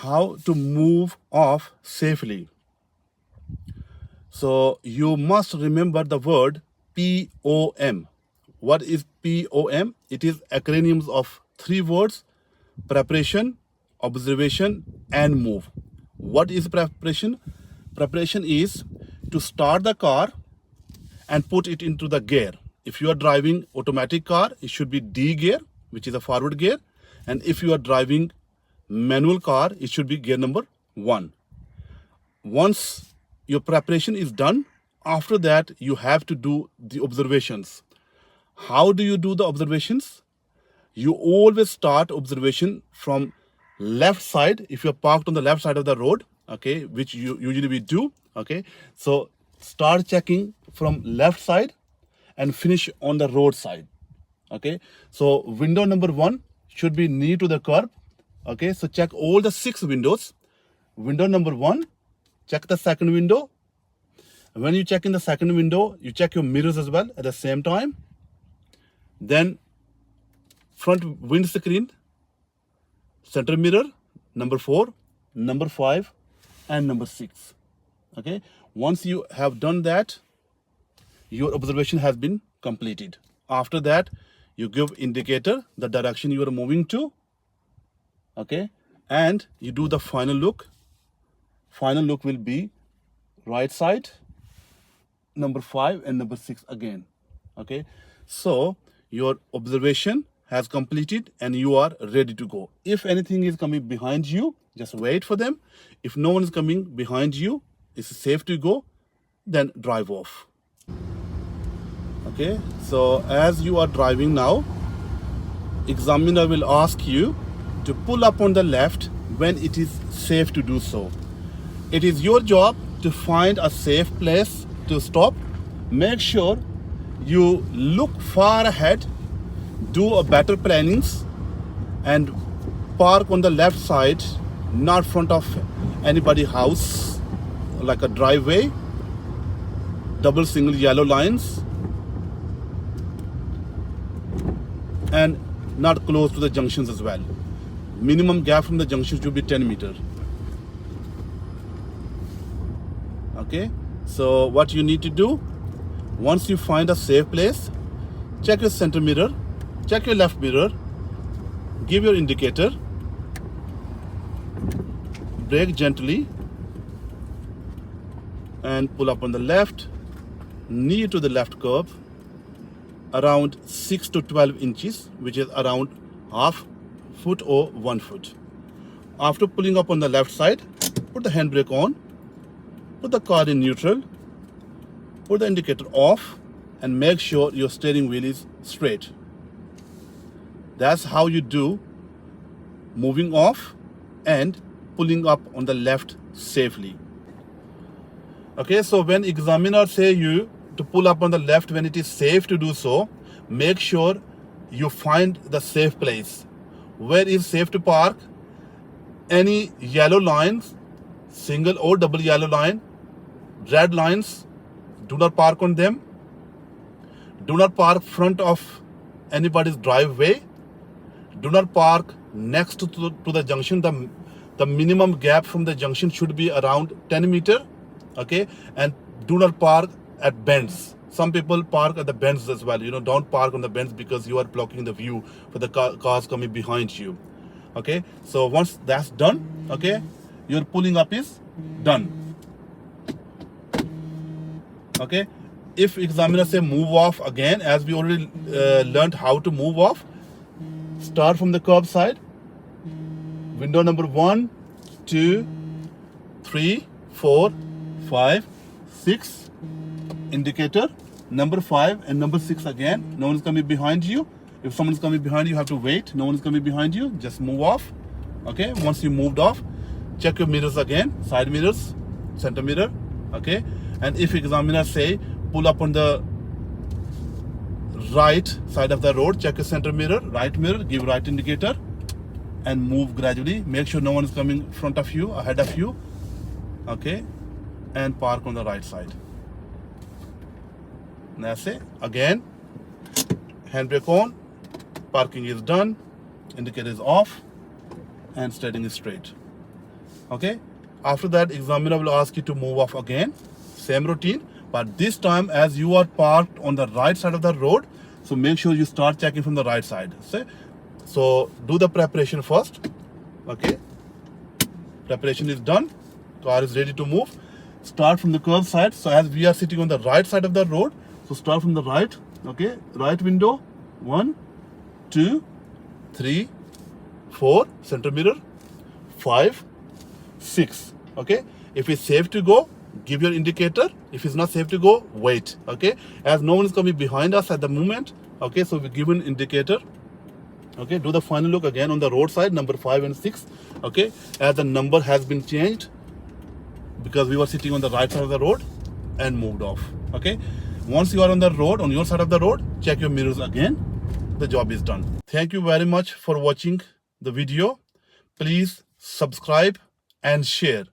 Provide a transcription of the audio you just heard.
how to move off safely. So you must remember the word POM. What is POM? It is acronyms of three words: preparation, observation, and move. What is preparation? Preparation is to start the car and put it into the gear. If you are driving automatic car, it should be D gear, which is a forward gear. And if you are driving manual car, it should be gear number 1. Once your preparation is done, after that you have to do the observations. How do you do the observations? You always start observation from left side if you're parked on the left side of the road, okay, which you usually we do, okay. So start checking from left side and finish on the road side, okay. So window number 1 should be near to the curb, okay. So check all the 6 windows. Window number 1, check the second window. When you check in the second window, you check your mirrors as well at the same time. Then front windscreen, center mirror, number 4, number 5, and number 6. Okay. Once you have done that, your observation has been completed. After that, you give indicator the direction you are moving to. Okay. And you do the final look. Final look will be right side, number 5, and number 6 again. Okay. So your observation has completed and you are ready to go. If anything is coming behind you, just wait for them. If no one is coming behind you, it's safe to go, then drive off. Okay, so as you are driving now, examiner will ask you to pull up on the left when it is safe to do so. It is your job to find a safe place to stop. Make sure you look far ahead, do a better plannings, and park on the left side, not front of anybody's house, like a driveway, double single yellow lines, and not close to the junctions as well. Minimum gap from the junction should be 10 meters. Okay, so what you need to do, once you find a safe place, check your center mirror, check your left mirror, give your indicator, brake gently, and pull up on the left, near to the left curb, around 6 to 12 inches, which is around half foot or 1 foot. After pulling up on the left side, put the handbrake on, put the car in neutral, put the indicator off, and make sure your steering wheel is straight. That's how you do moving off and pulling up on the left safely. Okay, so when examiner say you to pull up on the left when it is safe to do so, make sure you find the safe place. Where is safe to park? Any yellow lines, single or double yellow line, red lines, do not park on them. Do not park front of anybody's driveway. Do not park next to the junction. The minimum gap from the junction should be around 10 meters. Okay, and do not park at bends. Some people park at the bends as well. Don't park on the bends because you are blocking the view for the cars coming behind you. Okay, so once that's done, okay, your pulling up is done. Okay, if examiner say move off again, as we already learned how to move off, start from the curb side, window number 1, 2, 3, 4, 5, 6, indicator, number 5 and number 6 again. No one is coming behind you. If someone is coming behind you, you have to wait. No one is coming behind you. Just move off. Okay, once you moved off, check your mirrors again, side mirrors, center mirror. Okay, and if examiner say pull up on the right side of the road, check your center mirror, right mirror, give right indicator, and move gradually. Make sure no one is coming in front of you, ahead of you. Okay, and park on the right side. That's it. Again, handbrake on, parking is done, indicator is off, and steering is straight. Okay, after that examiner will ask you to move off again, same routine, but this time as you are parked on the right side of the road, so make sure you start checking from the right side. So do the preparation first. Okay, preparation is done, car is ready to move. Start from the curve side. So as we are sitting on the right side of the road, so start from the right. Okay, right window, 1, 2, 3, 4, center mirror, 5, 6. Okay, if it's safe to go, give your indicator. If it's not safe to go, wait. Okay, as no one is coming behind us at the moment. Okay, so we give an indicator. Okay, do the final look again on the road side, number 5 and 6. Okay, as the number has been changed because we were sitting on the right side of the road and moved off. Okay, once you are on the road, on your side of the road, check your mirrors again. The job is done. Thank you very much for watching the video. Please subscribe and share.